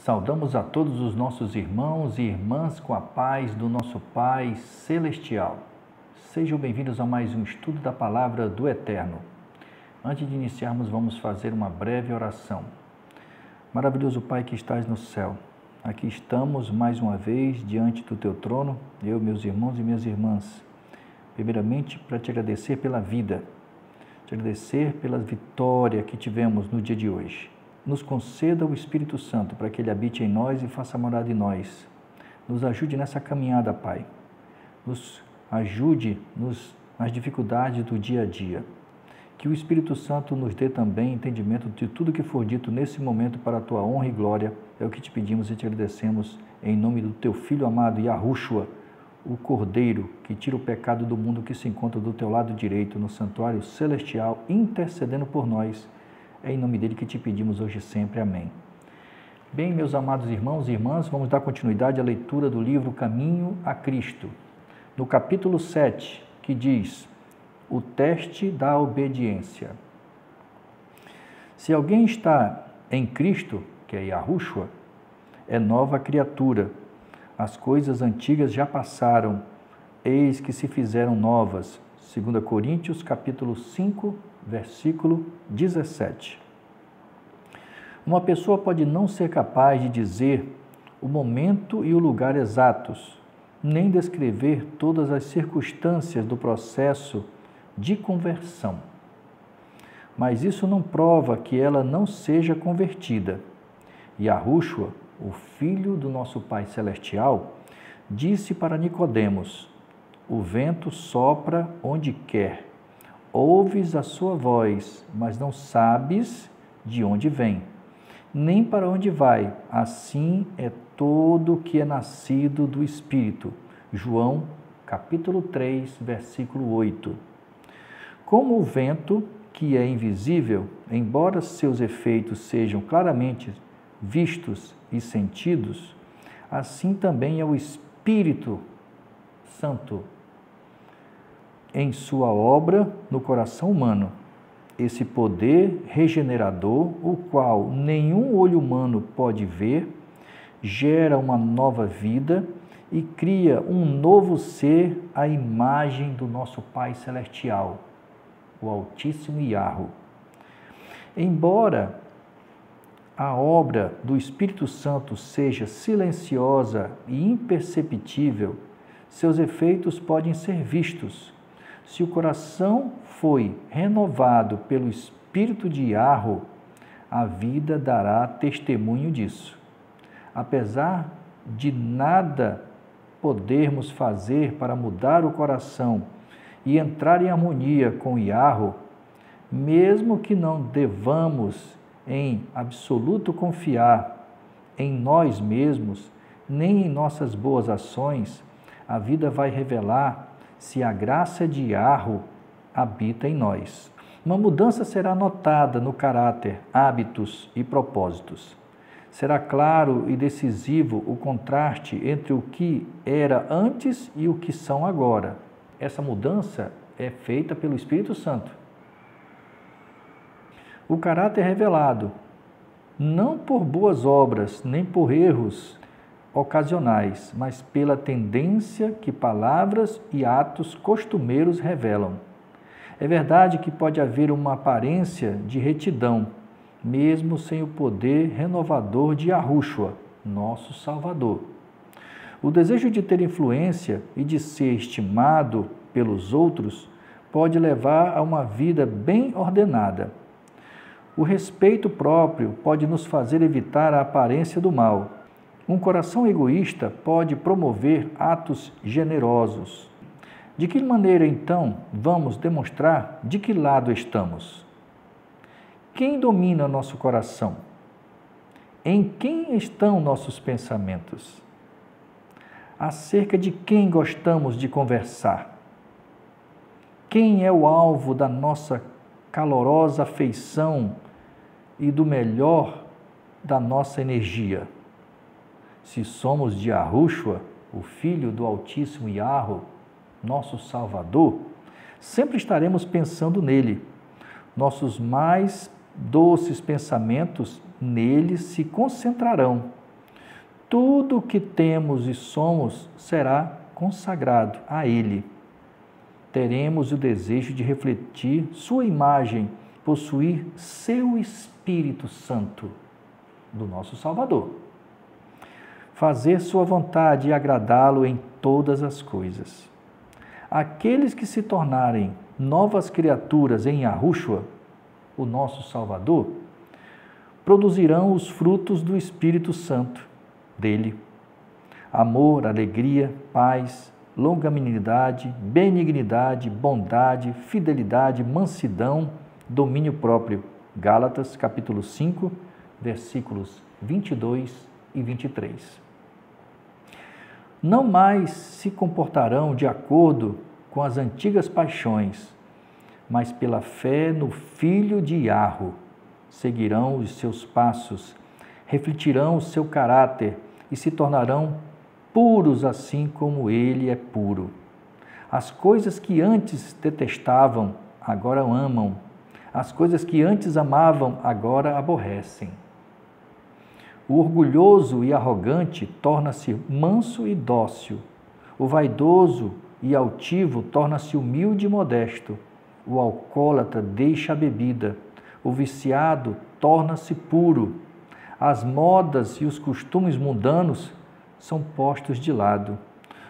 Saudamos a todos os nossos irmãos e irmãs com a paz do nosso Pai Celestial. Sejam bem-vindos a mais um estudo da Palavra do Eterno. Antes de iniciarmos, vamos fazer uma breve oração. Maravilhoso Pai que estás no céu, aqui estamos mais uma vez diante do Teu trono, eu, meus irmãos e minhas irmãs. Primeiramente, para te agradecer pela vida, te agradecer pela vitória que tivemos no dia de hoje. Nos conceda o Espírito Santo para que Ele habite em nós e faça morada em nós. Nos ajude nessa caminhada, Pai. Nos ajude nas dificuldades do dia a dia. Que o Espírito Santo nos dê também entendimento de tudo que for dito nesse momento para a Tua honra e glória. É o que te pedimos e te agradecemos em nome do Teu Filho amado, Yahushua, o Cordeiro que tira o pecado do mundo, que se encontra do Teu lado direito no santuário celestial, intercedendo por nós. É em nome dele que te pedimos hoje e sempre. Amém. Bem, meus amados irmãos e irmãs, vamos dar continuidade à leitura do livro Caminho a Cristo, no capítulo 7, que diz: o teste da obediência. Se alguém está em Cristo, que é Yahushua, é nova criatura. As coisas antigas já passaram, eis que se fizeram novas. 2 Coríntios, capítulo 5, versículo 17. Uma pessoa pode não ser capaz de dizer o momento e o lugar exatos, nem descrever todas as circunstâncias do processo de conversão. Mas isso não prova que ela não seja convertida. Yahushua, o Filho do nosso Pai Celestial, disse para Nicodemos: o vento sopra onde quer. Ouves a sua voz, mas não sabes de onde vem, nem para onde vai. Assim é todo o que é nascido do Espírito. João, capítulo 3, versículo 8. Como o vento, que é invisível, embora seus efeitos sejam claramente vistos e sentidos, assim também é o Espírito Santo em sua obra no coração humano. Esse poder regenerador, o qual nenhum olho humano pode ver, gera uma nova vida e cria um novo ser à imagem do nosso Pai Celestial, o Altíssimo Yahu. Embora a obra do Espírito Santo seja silenciosa e imperceptível, seus efeitos podem ser vistos. Se o coração foi renovado pelo Espírito de Yahu, a vida dará testemunho disso. Apesar de nada podermos fazer para mudar o coração e entrar em harmonia com Yahu, mesmo que não devamos em absoluto confiar em nós mesmos, nem em nossas boas ações, a vida vai revelar se a graça de Yahu habita em nós. Uma mudança será notada no caráter, hábitos e propósitos. Será claro e decisivo o contraste entre o que era antes e o que são agora. Essa mudança é feita pelo Espírito Santo. O caráter é revelado, não por boas obras, nem por erros ocasionais, mas pela tendência que palavras e atos costumeiros revelam. É verdade que pode haver uma aparência de retidão, mesmo sem o poder renovador de Yahushua, nosso Salvador. O desejo de ter influência e de ser estimado pelos outros pode levar a uma vida bem ordenada. O respeito próprio pode nos fazer evitar a aparência do mal. Um coração egoísta pode promover atos generosos. De que maneira, então, vamos demonstrar de que lado estamos? Quem domina nosso coração? Em quem estão nossos pensamentos? Acerca de quem gostamos de conversar? Quem é o alvo da nossa calorosa afeição e do melhor da nossa energia? Se somos de Yahushua, o Filho do Altíssimo Yahu, nosso Salvador, sempre estaremos pensando nele. Nossos mais doces pensamentos nele se concentrarão tudo o que temos e somos será consagrado a Ele. Teremos o desejo de refletir sua imagem, possuir seu Espírito Santo, do nosso Salvador. Fazer sua vontade e agradá-lo em todas as coisas. Aqueles que se tornarem novas criaturas em Yahushua, o nosso Salvador, produzirão os frutos do Espírito Santo dele. Amor, alegria, paz, longanimidade, benignidade, bondade, fidelidade, mansidão, domínio próprio. Gálatas, capítulo 5, versículos 22 e 23. Não mais se comportarão de acordo com as antigas paixões, mas pela fé no Filho de Yahu, seguirão os seus passos, refletirão o seu caráter e se tornarão puros assim como ele é puro. As coisas que antes detestavam, agora amam. As coisas que antes amavam, agora aborrecem. O orgulhoso e arrogante torna-se manso e dócil. O vaidoso e altivo torna-se humilde e modesto. O alcoólatra deixa a bebida. O viciado torna-se puro. As modas e os costumes mundanos são postos de lado.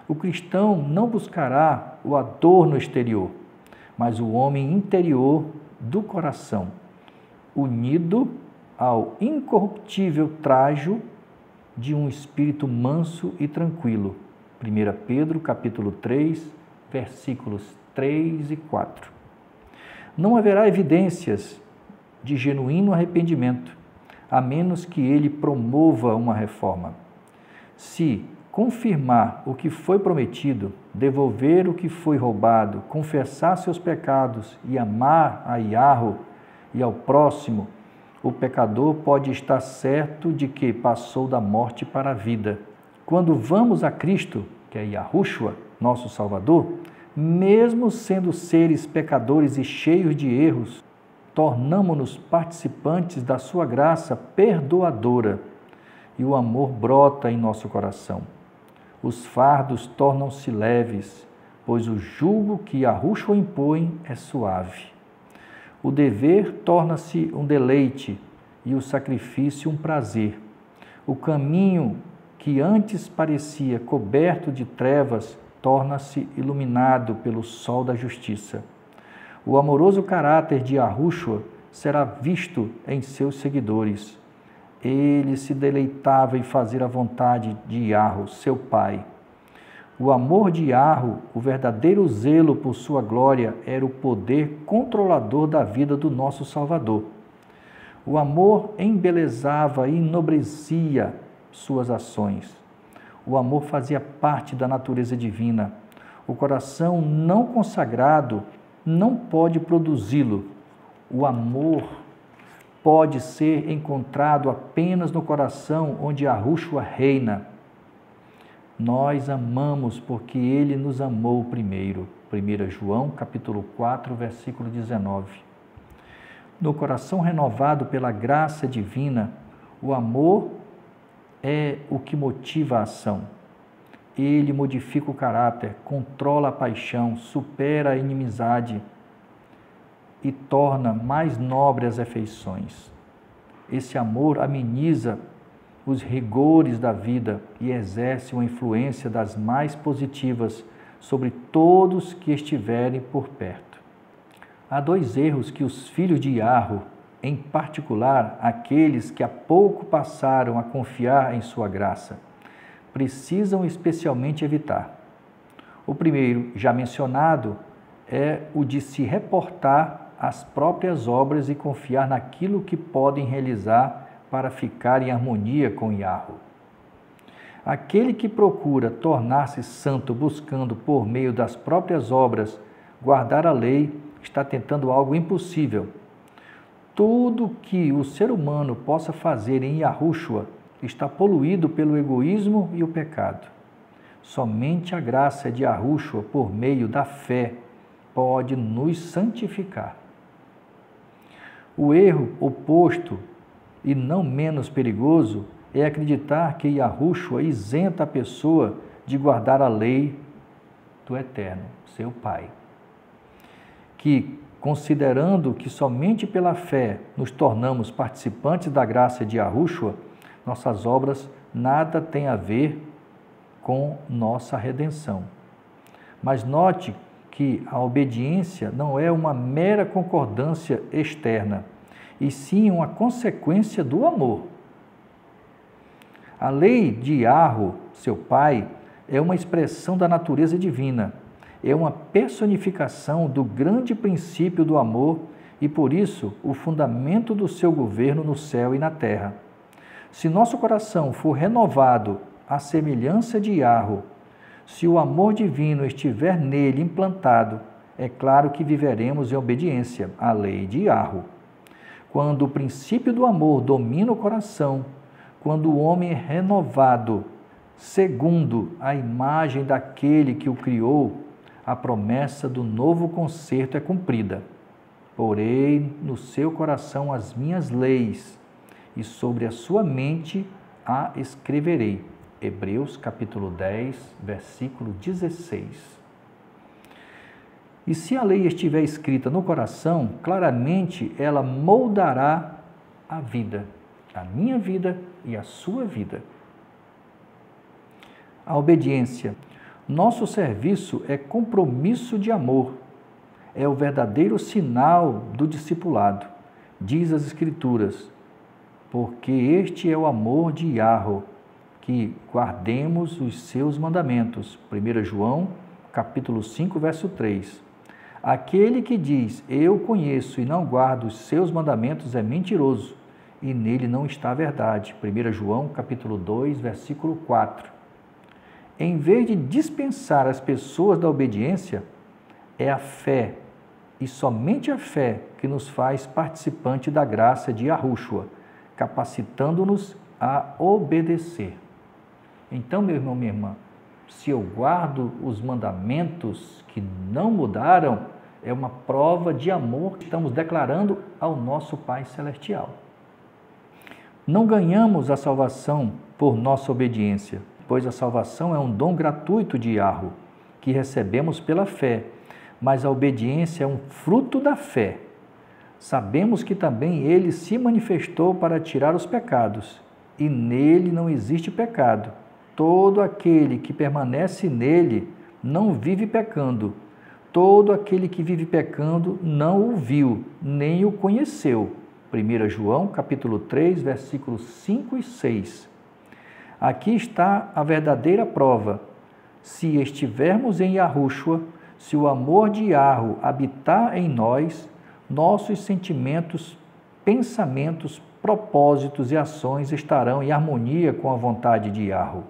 O cristão não buscará o adorno exterior, mas o homem interior do coração, unido ao incorruptível trajo de um espírito manso e tranquilo. 1 Pedro, capítulo 3, versículos 3 e 4. Não haverá evidências de genuíno arrependimento, a menos que ele promova uma reforma. Se confirmar o que foi prometido, devolver o que foi roubado, confessar seus pecados e amar a Yahu e ao próximo, o pecador pode estar certo de que passou da morte para a vida. Quando vamos a Cristo, que é Yahushua, nosso Salvador, mesmo sendo seres pecadores e cheios de erros, tornamo-nos participantes da sua graça perdoadora e o amor brota em nosso coração. Os fardos tornam-se leves, pois o jugo que Yahushua impõe é suave. O dever torna-se um deleite e o sacrifício um prazer. O caminho que antes parecia coberto de trevas torna-se iluminado pelo sol da justiça. O amoroso caráter de Yahushua será visto em seus seguidores. Ele se deleitava em fazer a vontade de Yahu, seu Pai. O amor de Yahu, o verdadeiro zelo por sua glória, era o poder controlador da vida do nosso Salvador. O amor embelezava e enobrecia suas ações. O amor fazia parte da natureza divina. O coração não consagrado não pode produzi-lo. O amor pode ser encontrado apenas no coração onde Yahushua reina. Nós amamos porque Ele nos amou primeiro. 1 João, capítulo 4, versículo 19. No coração renovado pela graça divina, o amor é o que motiva a ação. Ele modifica o caráter, controla a paixão, supera a inimizade e torna mais nobre as afeições. Esse amor ameniza os rigores da vida e exerce uma influência das mais positivas sobre todos que estiverem por perto. Há dois erros que os filhos de Yahu, em particular aqueles que há pouco passaram a confiar em sua graça, precisam especialmente evitar. O primeiro, já mencionado, é o de se reportar às próprias obras e confiar naquilo que podem realizar para ficar em harmonia com Yahu. Aquele que procura tornar-se santo buscando, por meio das próprias obras, guardar a lei, está tentando algo impossível. Tudo que o ser humano possa fazer em Yahushua está poluído pelo egoísmo e o pecado. Somente a graça de Yahushua, por meio da fé, pode nos santificar. O erro oposto, e não menos perigoso, é acreditar que Yahushua isenta a pessoa de guardar a lei do Eterno, seu Pai. Que, considerando que somente pela fé nos tornamos participantes da graça de Yahushua, nossas obras nada têm a ver com nossa redenção. Mas note que a obediência não é uma mera concordância externa, e sim uma consequência do amor. A lei de Yahu, seu Pai, é uma expressão da natureza divina, é uma personificação do grande princípio do amor e, por isso, o fundamento do seu governo no céu e na terra. Se nosso coração for renovado à semelhança de Yahu, se o amor divino estiver nele implantado, é claro que viveremos em obediência à lei de Yahu. Quando o princípio do amor domina o coração, quando o homem é renovado segundo a imagem daquele que o criou, a promessa do novo concerto é cumprida. Porei no seu coração as minhas leis, e sobre a sua mente a escreverei. Hebreus capítulo 10, versículo 16. E se a lei estiver escrita no coração, claramente ela moldará a vida, a minha vida e a sua vida. A obediência. Nosso serviço é compromisso de amor. É o verdadeiro sinal do discipulado. Diz as Escrituras, porque este é o amor de Yahu, que guardemos os seus mandamentos. 1 João, capítulo 5, verso 3. Aquele que diz, eu conheço e não guardo os seus mandamentos é mentiroso, e nele não está a verdade. 1 João, capítulo 2, versículo 4. Em vez de dispensar as pessoas da obediência, é a fé, e somente a fé, que nos faz participante da graça de Yahushua, capacitando-nos a obedecer. Então, meu irmão, minha irmã, se eu guardo os mandamentos que não mudaram, é uma prova de amor que estamos declarando ao nosso Pai Celestial. Não ganhamos a salvação por nossa obediência, pois a salvação é um dom gratuito de Yahu, que recebemos pela fé, mas a obediência é um fruto da fé. Sabemos que também ele se manifestou para tirar os pecados, e nele não existe pecado. Todo aquele que permanece nele não vive pecando. Todo aquele que vive pecando não o viu, nem o conheceu. 1 João, capítulo 3, versículos 5 e 6. Aqui está a verdadeira prova. Se estivermos em Yahushua, se o amor de Yahu habitar em nós, nossos sentimentos, pensamentos, propósitos e ações estarão em harmonia com a vontade de Yahu.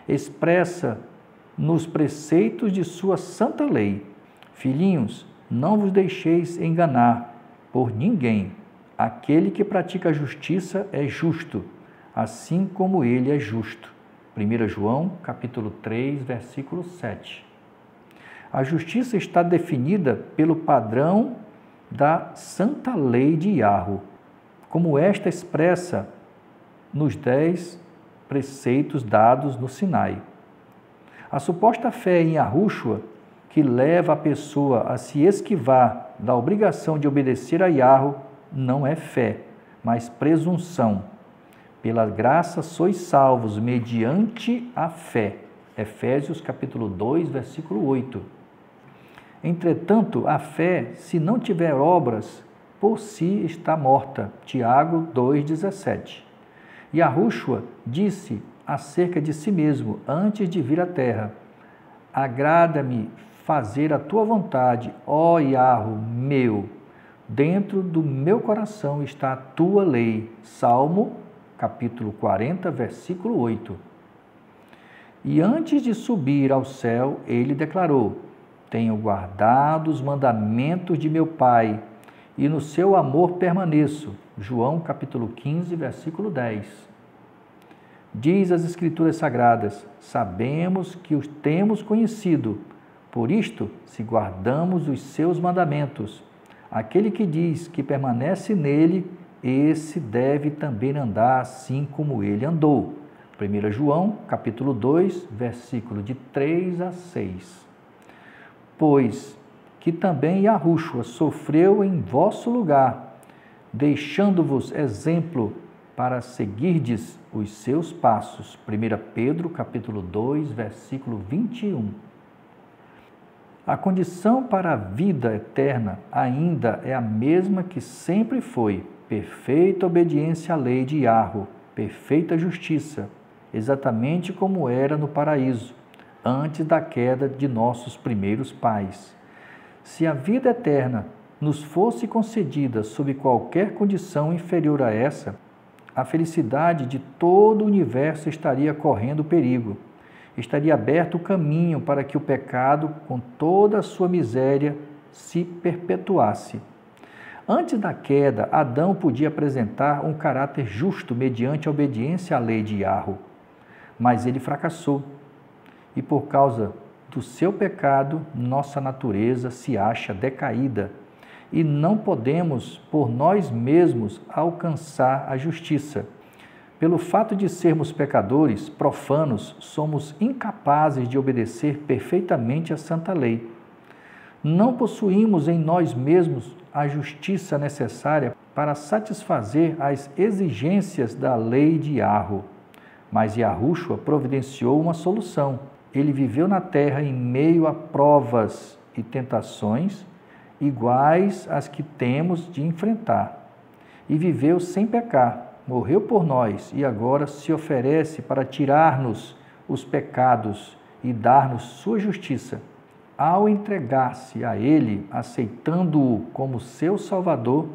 Expressa nos preceitos de sua santa lei. Filhinhos, não vos deixeis enganar por ninguém. Aquele que pratica a justiça é justo, assim como ele é justo. 1 João, capítulo 3, versículo 7. A justiça está definida pelo padrão da santa lei de Yahu, como esta expressa nos 10 preceitos dados no Sinai. A suposta fé em Yahushua, que leva a pessoa a se esquivar da obrigação de obedecer a Yahu, não é fé, mas presunção. Pela graça sois salvos mediante a fé. Efésios capítulo 2, versículo 8. Entretanto, a fé, se não tiver obras, por si está morta. Tiago 2,17. Yahushua disse acerca de si mesmo, antes de vir à terra, agrada-me fazer a tua vontade, ó Yahu meu. Dentro do meu coração está a tua lei. Salmo, capítulo 40, versículo 8. E antes de subir ao céu, ele declarou, tenho guardado os mandamentos de meu Pai, e no seu amor permaneço. João, capítulo 15, versículo 10. Diz as Escrituras Sagradas, sabemos que os temos conhecido, por isto, se guardamos os seus mandamentos. Aquele que diz que permanece nele esse deve também andar assim como ele andou. 1 João, capítulo 2, versículo de 3 a 6. Pois que também Yahushua sofreu em vosso lugar, deixando-vos exemplo para seguirdes os seus passos. 1 Pedro, capítulo 2, versículo 21. A condição para a vida eterna ainda é a mesma que sempre foi: perfeita obediência à lei de Yahweh, perfeita justiça, exatamente como era no paraíso, antes da queda de nossos primeiros pais. Se a vida eterna nos fosse concedida sob qualquer condição inferior a essa, a felicidade de todo o universo estaria correndo perigo. Estaria aberto o caminho para que o pecado, com toda a sua miséria, se perpetuasse. Antes da queda, Adão podia apresentar um caráter justo mediante a obediência à lei de Yahweh, mas ele fracassou. E por causa do seu pecado, nossa natureza se acha decaída e não podemos, por nós mesmos, alcançar a justiça. Pelo fato de sermos pecadores, profanos, somos incapazes de obedecer perfeitamente a santa lei. Não possuímos em nós mesmos a justiça necessária para satisfazer as exigências da lei de Yahweh. Mas Yahushua providenciou uma solução. Ele viveu na terra em meio a provas e tentações iguais às que temos de enfrentar. E viveu sem pecar. Morreu por nós e agora se oferece para tirar-nos os pecados e dar-nos sua justiça. Ao entregar-se a Ele, aceitando-o como seu Salvador,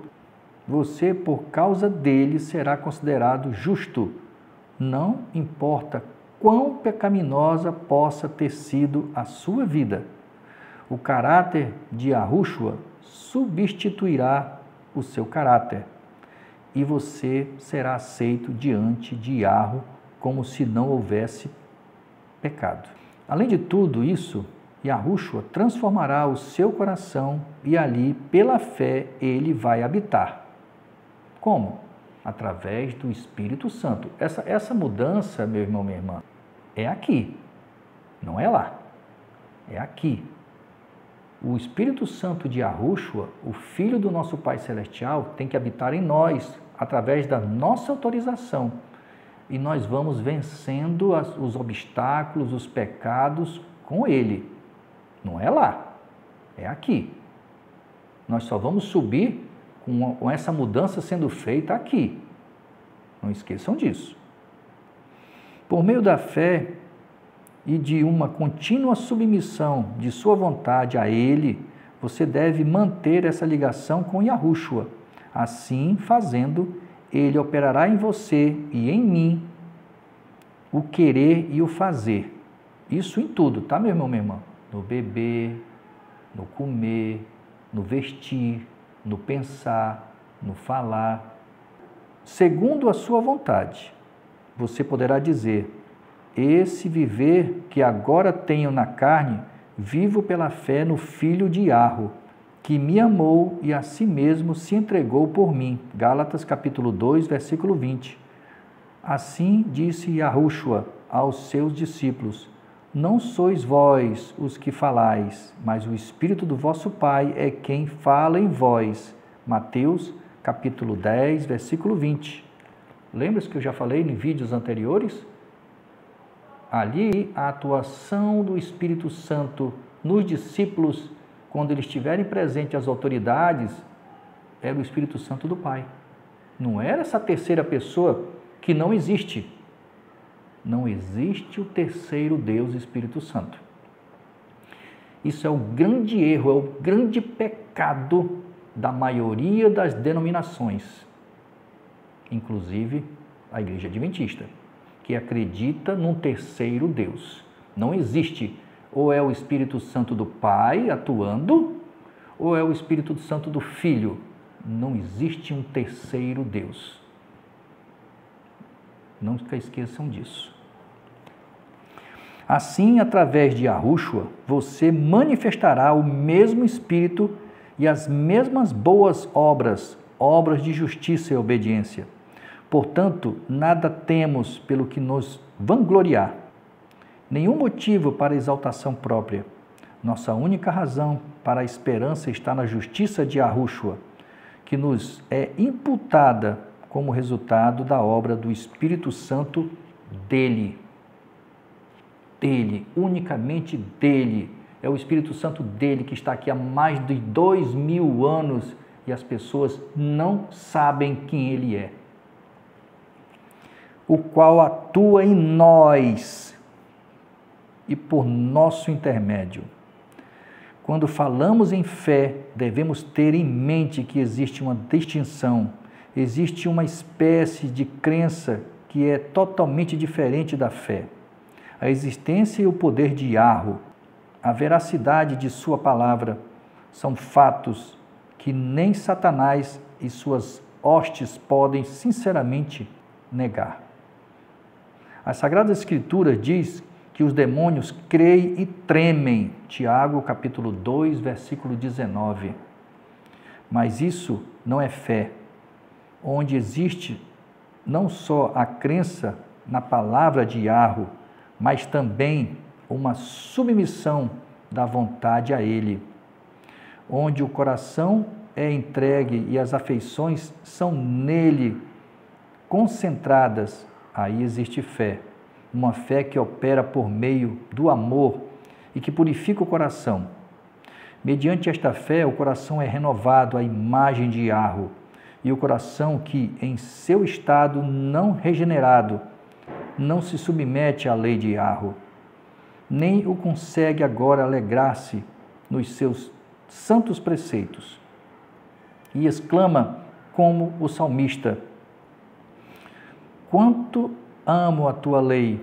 você, por causa dele, será considerado justo. Não importa quão pecaminosa possa ter sido a sua vida. O caráter de Yahushua substituirá o seu caráter. E você será aceito diante de Yahweh como se não houvesse pecado. Além de tudo isso, Yahushua transformará o seu coração e ali, pela fé, ele vai habitar. Como? Através do Espírito Santo. Essa mudança, meu irmão, minha irmã, é aqui, não é lá, é aqui. O Espírito Santo de Yahushua, o Filho do nosso Pai Celestial, tem que habitar em nós, através da nossa autorização. E nós vamos vencendo os obstáculos, os pecados com Ele. Não é lá, é aqui. Nós só vamos subir com essa mudança sendo feita aqui. Não esqueçam disso. Por meio da fé e de uma contínua submissão de sua vontade a Ele, você deve manter essa ligação com Yahushua. Assim, fazendo, Ele operará em você e em mim o querer e o fazer. Isso em tudo, tá, meu irmão, minha irmã? No beber, no comer, no vestir, no pensar, no falar. Segundo a sua vontade, você poderá dizer: esse viver que agora tenho na carne, vivo pela fé no Filho de Yahweh, que me amou e a si mesmo se entregou por mim. Gálatas capítulo 2, versículo 20. Assim disse Yahushua aos seus discípulos: não sois vós os que falais, mas o Espírito do vosso Pai é quem fala em vós. Mateus capítulo 10, versículo 20. Lembra-se que eu já falei em vídeos anteriores? Ali a atuação do Espírito Santo nos discípulos, quando eles estiverem presentes as autoridades, era o Espírito Santo do Pai. Não era essa terceira pessoa que não existe. Não existe o terceiro Deus, Espírito Santo. Isso é o grande erro, é o grande pecado da maioria das denominações, inclusive a Igreja Adventista, que acredita num terceiro Deus. Não existe. Ou é o Espírito Santo do Pai atuando, ou é o Espírito Santo do Filho. Não existe um terceiro Deus. Não esqueçam disso. Assim, através de Yahushua, você manifestará o mesmo Espírito e as mesmas boas obras obras de justiça e obediência. Portanto, nada temos pelo que nos vangloriar, nenhum motivo para exaltação própria. Nossa única razão para a esperança está na justiça de Yahushua, que nos é imputada como resultado da obra do Espírito Santo dele. Dele, unicamente dele. É o Espírito Santo dele que está aqui há mais de 2000 anos e as pessoas não sabem quem ele é. O qual atua em nós e por nosso intermédio. Quando falamos em fé, devemos ter em mente que existe uma distinção, existe uma espécie de crença que é totalmente diferente da fé. A existência e o poder de Yahweh, a veracidade de sua palavra, são fatos que nem Satanás e suas hostes podem sinceramente negar. A Sagrada Escritura diz que os demônios creem e tremem. Tiago, capítulo 2, versículo 19. Mas isso não é fé, onde existe não só a crença na palavra de Yahweh, mas também uma submissão da vontade a Ele, onde o coração é entregue e as afeições são nele concentradas. Aí existe fé, uma fé que opera por meio do amor e que purifica o coração. Mediante esta fé, o coração é renovado à imagem de Yahweh, e o coração que, em seu estado não regenerado, não se submete à lei de Yahweh, nem o consegue agora alegrar-se nos seus santos preceitos. E exclama como o salmista: quanto amo a tua lei,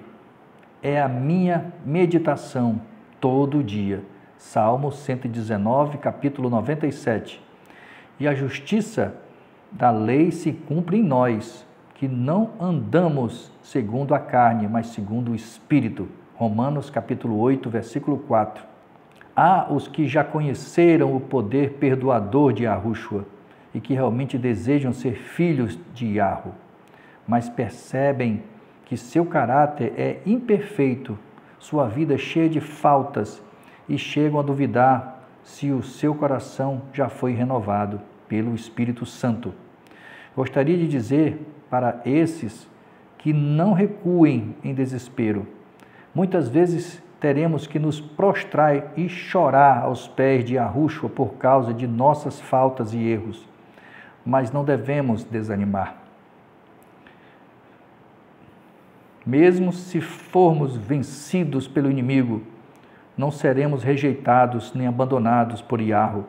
é a minha meditação todo dia. Salmo 119, capítulo 97. E a justiça da lei se cumpre em nós, que não andamos segundo a carne, mas segundo o Espírito. Romanos capítulo 8, versículo 4. Há os que já conheceram o poder perdoador de Yahushua e que realmente desejam ser filhos de Yahweh, mas percebem que seu caráter é imperfeito, sua vida é cheia de faltas e chegam a duvidar se o seu coração já foi renovado pelo Espírito Santo. Gostaria de dizer para esses que não recuem em desespero. Muitas vezes teremos que nos prostrar e chorar aos pés de Yahushua por causa de nossas faltas e erros, mas não devemos desanimar. Mesmo se formos vencidos pelo inimigo, não seremos rejeitados nem abandonados por Yahweh.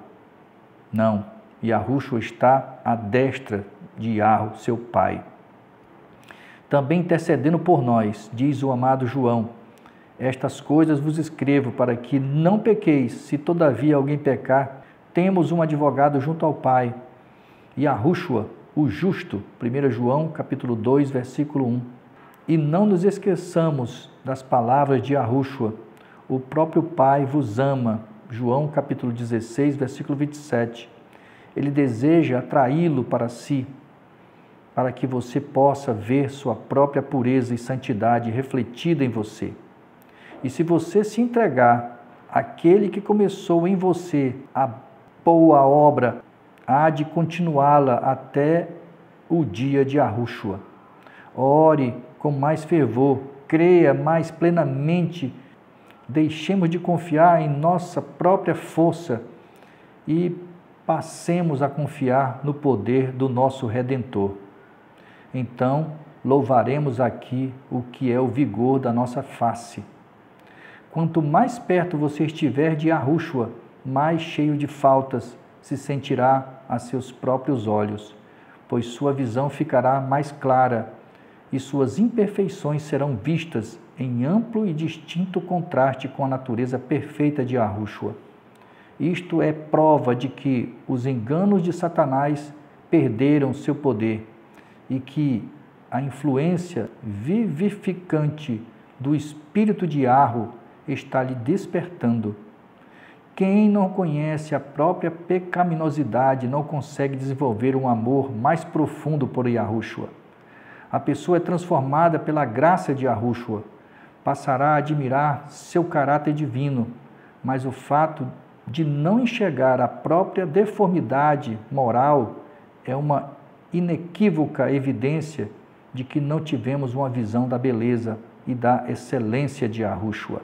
Não, Yahushua está à destra de Yahweh, seu Pai. Também intercedendo por nós, diz o amado João: estas coisas vos escrevo para que não pequeis. Se todavia alguém pecar, temos um advogado junto ao Pai, Yahushua, o justo. 1 João, capítulo 2, versículo 1. E não nos esqueçamos das palavras de Yahushua: o próprio Pai vos ama. João, capítulo 16, versículo 27. Ele deseja atraí-lo para si, para que você possa ver sua própria pureza e santidade refletida em você. E se você se entregar àquele que começou em você a boa obra, há de continuá-la até o dia de Yahushua. Ore com mais fervor, creia mais plenamente, deixemos de confiar em nossa própria força e passemos a confiar no poder do nosso Redentor. Então, louvaremos aqui o que é o vigor da nossa face. Quanto mais perto você estiver de Yahushua, mais cheio de faltas se sentirá a seus próprios olhos, pois sua visão ficará mais clara e suas imperfeições serão vistas em amplo e distinto contraste com a natureza perfeita de Yahushua. Isto é prova de que os enganos de Satanás perderam seu poder e que a influência vivificante do Espírito de Yahweh está lhe despertando. Quem não conhece a própria pecaminosidade não consegue desenvolver um amor mais profundo por Yahushua. A pessoa é transformada pela graça de Yahushua, passará a admirar seu caráter divino, mas o fato de não enxergar a própria deformidade moral é uma inequívoca evidência de que não tivemos uma visão da beleza e da excelência de Yahushua.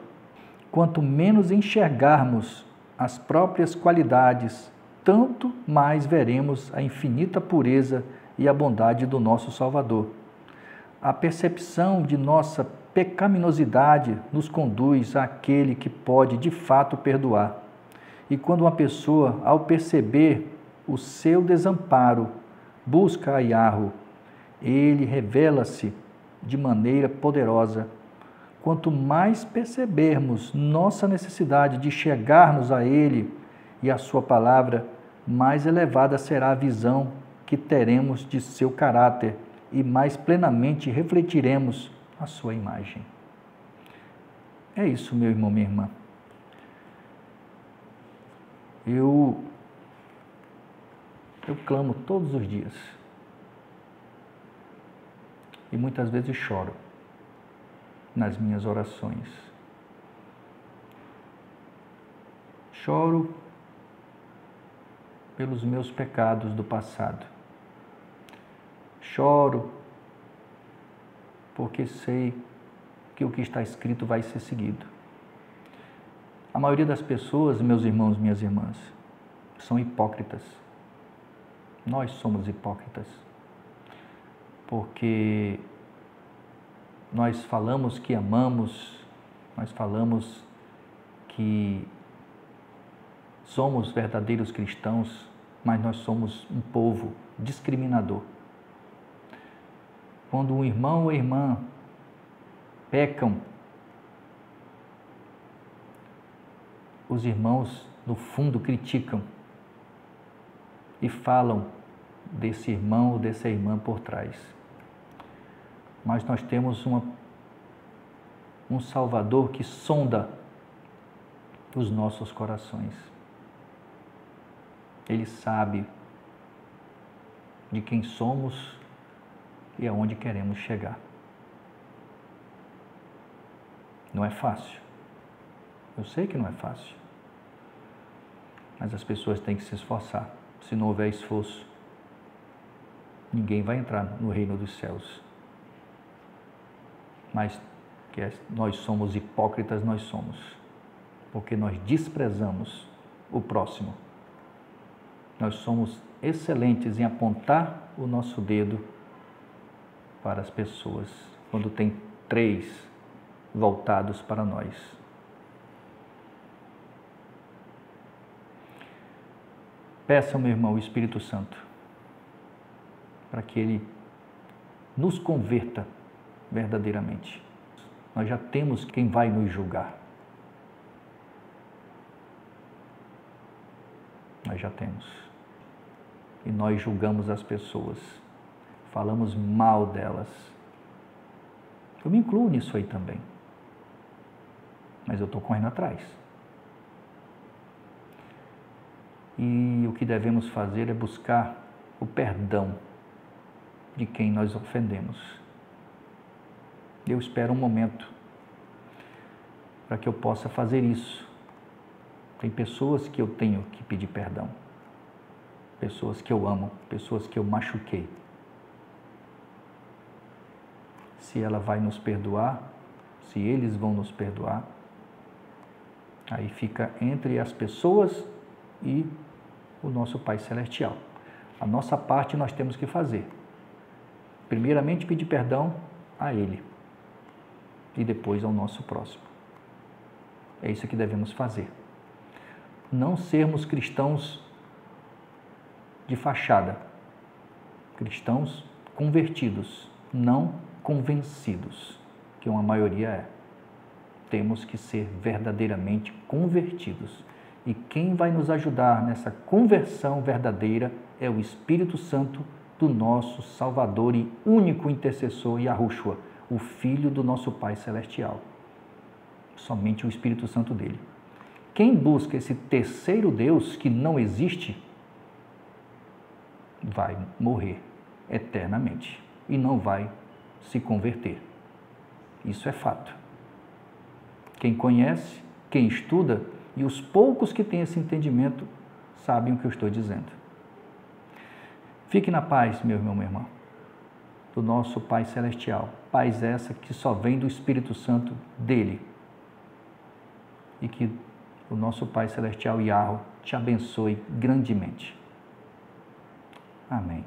Quanto menos enxergarmos as próprias qualidades, tanto mais veremos a infinita pureza e a bondade do nosso Salvador. A percepção de nossa pecaminosidade nos conduz àquele que pode de fato perdoar. E quando uma pessoa, ao perceber o seu desamparo, busca a Yahu, ele revela-se de maneira poderosa. Quanto mais percebermos nossa necessidade de chegar-nos a Ele e a Sua palavra, mais elevada será a visão que teremos de seu caráter e mais plenamente refletiremos a sua imagem. É isso, meu irmão, minha irmã. Eu clamo todos os dias e muitas vezes choro nas minhas orações. Choro pelos meus pecados do passado. Choro porque sei que o que está escrito vai ser seguido. A maioria das pessoas, meus irmãos, minhas irmãs, são hipócritas. Nós somos hipócritas. Porque nós falamos que amamos, nós falamos que somos verdadeiros cristãos, mas nós somos um povo discriminador. Quando um irmão ou irmã pecam, os irmãos, no fundo, criticam e falam desse irmão ou dessa irmã por trás. Mas nós temos um Salvador que sonda os nossos corações. Ele sabe de quem somos e aonde queremos chegar. Não é fácil. Eu sei que não é fácil. Mas as pessoas têm que se esforçar. Se não houver esforço, ninguém vai entrar no reino dos céus. Mas que nós somos hipócritas, nós somos. Porque nós desprezamos o próximo. Nós somos excelentes em apontar o nosso dedo para as pessoas, quando tem 3 voltados para nós. Peça, meu irmão, o Espírito Santo, para que Ele nos converta verdadeiramente. Nós já temos quem vai nos julgar. Nós já temos. E nós julgamos as pessoas. Falamos mal delas. Eu me incluo nisso aí também. Mas eu estou correndo atrás. E o que devemos fazer é buscar o perdão de quem nós ofendemos. Eu espero um momento para que eu possa fazer isso. Tem pessoas que eu tenho que pedir perdão. Pessoas que eu amo, pessoas que eu machuquei. Se ela vai nos perdoar, se eles vão nos perdoar, aí fica entre as pessoas e o nosso Pai Celestial. A nossa parte nós temos que fazer. Primeiramente pedir perdão a Ele e depois ao nosso próximo. É isso que devemos fazer. Não sermos cristãos de fachada, cristãos convertidos, não convencidos, que uma maioria é. Temos que ser verdadeiramente convertidos. E quem vai nos ajudar nessa conversão verdadeira é o Espírito Santo do nosso Salvador e único intercessor, Yahushua, o Filho do nosso Pai Celestial. Somente o Espírito Santo dele. Quem busca esse terceiro Deus que não existe, vai morrer eternamente e não vai se converter. Isso é fato. Quem conhece, quem estuda, e os poucos que têm esse entendimento, sabem o que eu estou dizendo. Fique na paz, meu irmão, minha irmã, do nosso Pai Celestial. Paz essa que só vem do Espírito Santo dele. E que o nosso Pai Celestial, Yahweh, te abençoe grandemente. Amém.